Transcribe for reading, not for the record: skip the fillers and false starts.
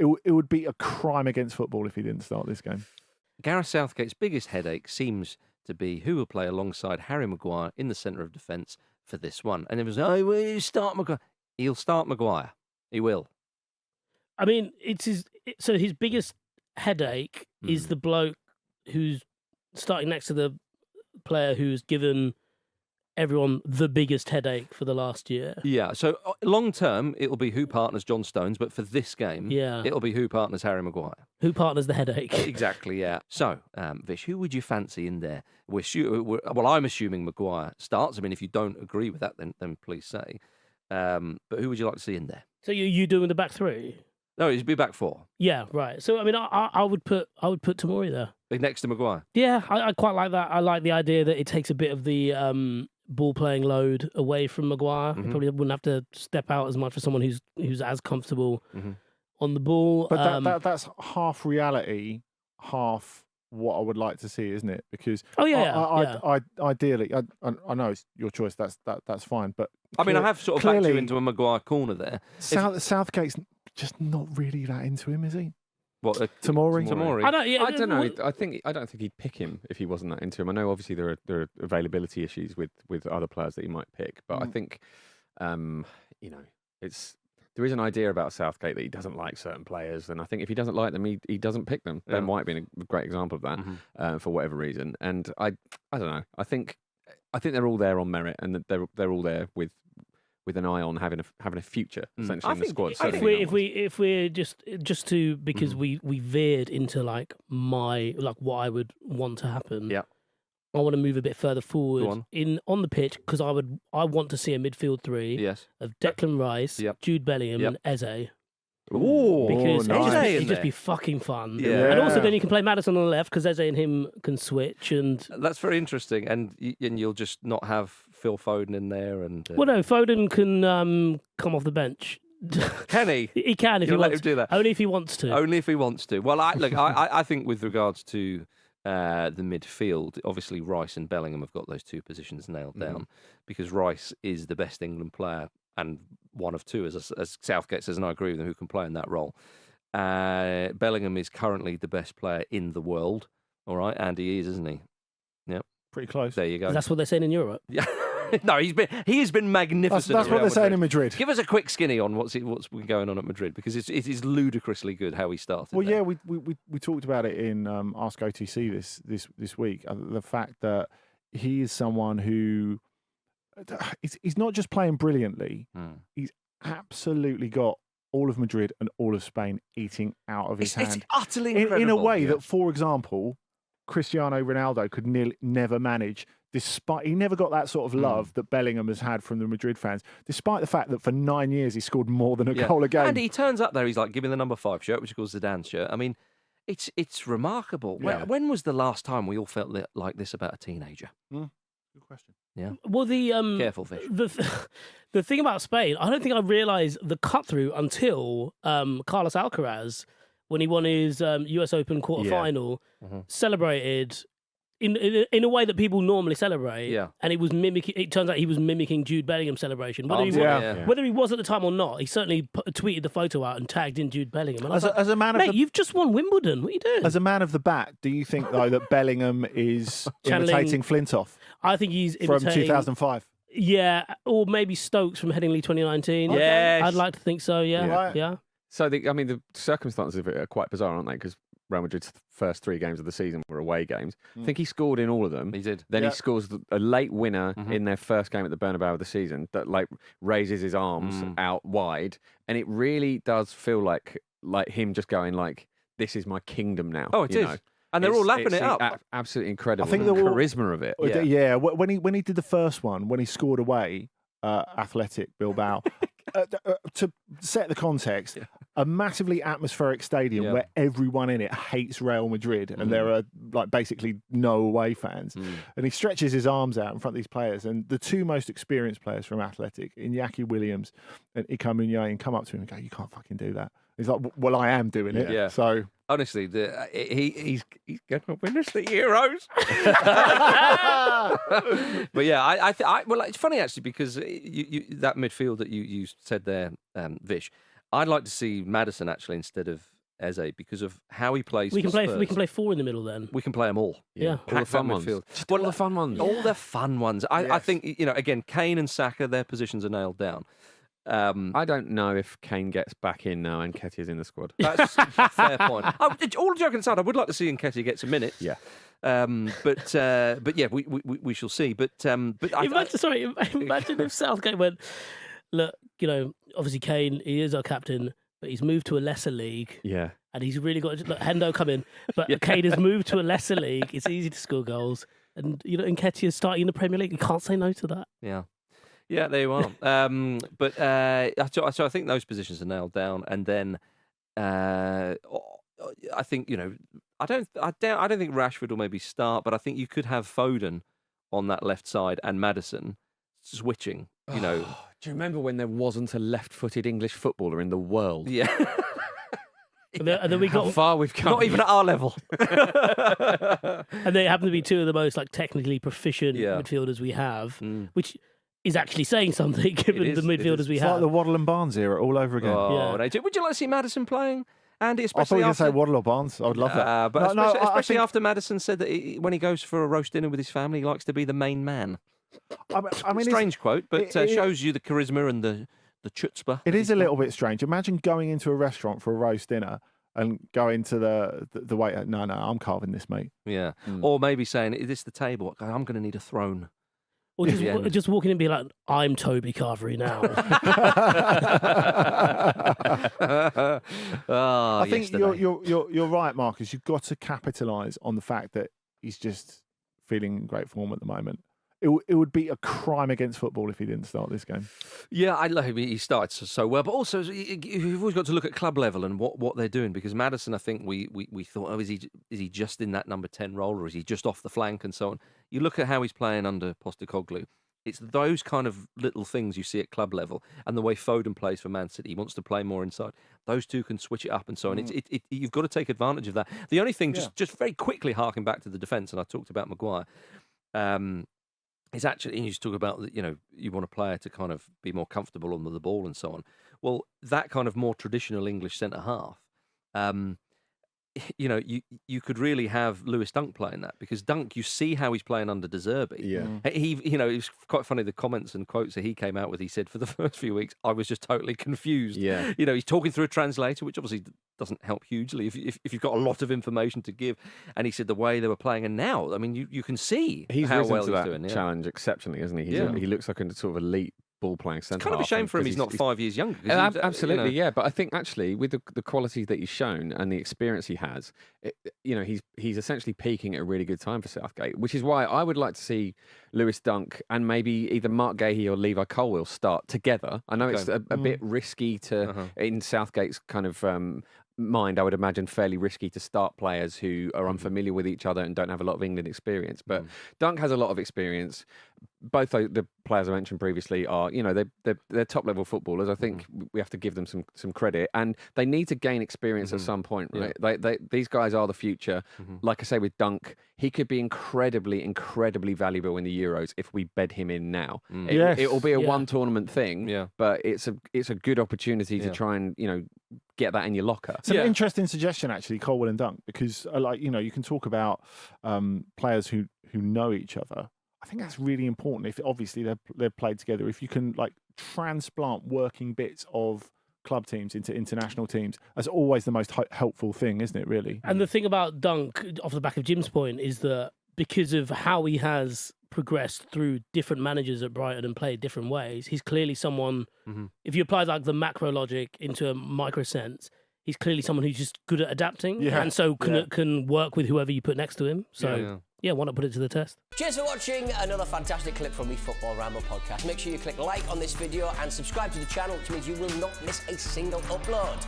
it would be a crime against football if he didn't start this game. Gareth Southgate's biggest headache seems to be who will play alongside Harry Maguire in the centre of defence for this one. And it was, will you start Maguire? He'll start Maguire. He will. I mean, his biggest headache is the bloke who's starting next to the player who's given everyone the biggest headache for the last year. Yeah, so long term, it'll be who partners John Stones, but for this game, it'll be who partners Harry Maguire. Who partners the headache. Exactly, yeah. So, Vish, who would you fancy in there? I'm assuming Maguire starts. I mean, if you don't agree with that, then please say. But who would you like to see in there? So you doing the back three? No, he'd be back four. Yeah, right. So I mean, I would put Tomori there next to Maguire. Yeah, I quite like that. I like the idea that it takes a bit of the ball playing load away from Maguire. He probably wouldn't have to step out as much for someone who's as comfortable on the ball. But that's half reality, half what I would like to see, isn't it? Because ideally, I know it's your choice. That's fine. But I mean, I have sort of backed you into a Maguire corner there. Southgate's just not really that into him, is he? What, Tomori? I don't know. I don't think he'd pick him if he wasn't that into him. I know obviously there are availability issues with other players that he might pick, but I think there is an idea about Southgate that he doesn't like certain players, and I think if he doesn't like them, he doesn't pick them. Ben White being a great example of that for whatever reason. And I don't know. I think they're all there on merit, and that they're all there with an eye on having a future essentially in the squad. If we're just to because we veered into like what I would want to happen. Yeah. I want to move a bit further forward on the pitch because I want to see a midfield three of Declan Rice, Jude Bellingham, and Eze. Ooh, because nice. it'd just be fucking fun. Yeah. And also then you can play Maddison on the left because Eze and him can switch. And that's very interesting. And you'll just not have Phil Foden in there. And well, no, Foden can come off the bench. Can he? He can if he wants to do that. Only if he wants to. Only if he wants to. Well, I think with regards to the midfield, obviously Rice and Bellingham have got those two positions nailed down because Rice is the best England player and one of two, as Southgate says, and I agree with him, who can play in that role. Bellingham is currently the best player in the world. All right, and he is, isn't he? Yep. Pretty close. There you go. That's what they're saying in Europe. Yeah. No, he has been magnificent. That's what they're saying in Madrid. Give us a quick skinny on what's been going on at Madrid because it is ludicrously good how he started. Well, yeah, we talked about it in Ask OTC this week. The fact that he is someone who he's not just playing brilliantly. He's absolutely got all of Madrid and all of Spain eating out of his hand. It's utterly incredible. In a way that, for example, Cristiano Ronaldo could never manage. Despite he never got that sort of love that Bellingham has had from the Madrid fans, despite the fact that for 9 years he scored more than a goal a game. And he turns up there, he's like, give me the number 5 shirt, which of course is Zidane's shirt. I mean, it's remarkable. Yeah. When was the last time we all felt like this about a teenager? Good question. Yeah. Well, careful, Fish. The thing about Spain, I don't think I realised the cut through until Carlos Alcaraz, when he won his US Open quarterfinal, celebrated in a way that people normally celebrate. Yeah. And it turns out he was mimicking Jude Bellingham's celebration. Whether he was at the time or not, he certainly tweeted the photo out and tagged in Jude Bellingham. And As a man of mate, you've just won Wimbledon. What are you doing? As a man of the bat, do you think though that Bellingham is imitating Flintoff? I think he's from imitating 2005. Yeah, or maybe Stokes from Headingley 2019. Yes. I'd like to think so. Yeah, Right. yeah. So the circumstances of it are quite bizarre, aren't they? Because Real Madrid's first 3 games of the season were away games. I think he scored in all of them. He did. Then he scores a late winner in their first game at the Bernabeu of the season that raises his arms out wide, and it really does feel like him just going like, "This is my kingdom now." Oh, it is. And they're all lapping it up. Absolutely incredible. I think the charisma of it. Yeah, when he did the first one, when he scored away, Athletic Bilbao. To set the context, a massively atmospheric stadium where everyone in it hates Real Madrid and there are basically no away fans. And he stretches his arms out in front of these players, and the 2 most experienced players from Athletic, Iñaki Williams and Ika Muniain, come up to him and go, "You can't fucking do that." He's like, "Well, I am doing it." Yeah. So honestly, he's going to win us the Euros. But yeah, well, it's funny actually because that midfield that you said there, Vish, I'd like to see Maddison actually instead of Eze because of how he plays. We can play. Spurs. We can play 4 in the middle then. We can play them all. Yeah. All the fun ones. All the fun ones. All the fun ones. I think again, Kane and Saka, their positions are nailed down. I don't know if Kane gets back in now and Nketiah's in the squad. That's a fair point. All joking aside, I would like to see Nketiah get some minutes. Yeah. But yeah, we shall see. But imagine if Southgate went, look, obviously Kane, he is our captain, but he's moved to a lesser league. Yeah. And he's really got Hendo come in, but Kane has moved to a lesser league. It's easy to score goals, and Nketiah's starting in the Premier League. You can't say no to that. Yeah. Yeah, there you are. So I think those positions are nailed down, and then I think I don't think Rashford will maybe start, but I think you could have Foden on that left side and Maddison switching. Do you remember when there wasn't a left-footed English footballer in the world? Yeah. And then we got how far we've come. Not even at our level. And they happen to be two of the most technically proficient midfielders we have, which is actually saying something given the midfielders we it's have. Like the Waddle and Barnes era all over again. Would you like to see Maddison playing? Andy, especially I thought you were going to say Waddle or Barnes. I would love that. But especially after Maddison said that when he goes for a roast dinner with his family, he likes to be the main man. I mean, strange quote, but shows you the charisma and the chutzpah. It is a little bit strange. Imagine going into a restaurant for a roast dinner and going to the waiter. No, I'm carving this, mate. Yeah. Or maybe saying, "Is this the table? I'm going to need a throne." Or just walking in and be like, "I'm Toby Carvery now." I think you're right, Marcus. You've got to capitalise on the fact that he's just feeling in great form at the moment. It would be a crime against football if he didn't start this game. Yeah, I love him. He started so well, but also you've always got to look at club level and what they're doing, because Maddison, I think we thought, is he just in that number 10 role, or is he just off the flank and so on? You look at how he's playing under Postecoglou. It's those kind of little things you see at club level, and the way Foden plays for Man City. He wants to play more inside. Those two can switch it up and so on. You've got to take advantage of that. The only thing, just very quickly harking back to the defence, and I talked about Maguire. It's actually, you just talk about, you want a player to kind of be more comfortable under the ball and so on. Well, that kind of more traditional English centre half, you could really have Lewis Dunk playing that, because Dunk, you see how he's playing under De Zerbi. Yeah. It was quite funny, the comments and quotes that he came out with. He said, for the first few weeks, I was just totally confused. Yeah. He's talking through a translator, which obviously doesn't help hugely if you've got a lot of information to give. And he said the way they were playing, and now, I mean, you can see how well he's doing. Challenge exceptionally, isn't he? He looks like a sort of elite ball-playing centre. It's kind of a shame for him he's not 5 years younger. Absolutely, yeah. But I think actually, with the qualities that he's shown and the experience he has, he's essentially peaking at a really good time for Southgate, which is why I would like to see Lewis Dunk and maybe either Mark Gahey or Levi Colwill start together. I know it's a bit risky to, in Southgate's kind of mind, I would imagine fairly risky to start players who are unfamiliar with each other and don't have a lot of England experience. But Dunk has a lot of experience. Both the players I mentioned previously are, they're top level footballers. I think we have to give them some credit, and they need to gain experience at some point, right? Yeah. These guys are the future. Like I say with Dunk, he could be incredibly, incredibly valuable in the Euros if we bed him in now. It will be a one tournament thing, but it's a good opportunity to try and get that in your locker. It's an interesting suggestion, actually, Colwill and Dunk, because you can talk about players who know each other. I think that's really important. If obviously they're played together, if you can transplant working bits of club teams into international teams, that's always the most helpful thing, isn't it? Really. And the thing about Dunk, off the back of Jim's point, is that because of how he has progressed through different managers at Brighton and played different ways, he's clearly someone. If you apply the macro logic into a micro sense, he's clearly someone who's just good at adapting, and so can work with whoever you put next to him. So. Yeah, why not put it to the test? Cheers for watching another fantastic clip from the Football Ramble podcast. Make sure you click like on this video and subscribe to the channel, which means you will not miss a single upload.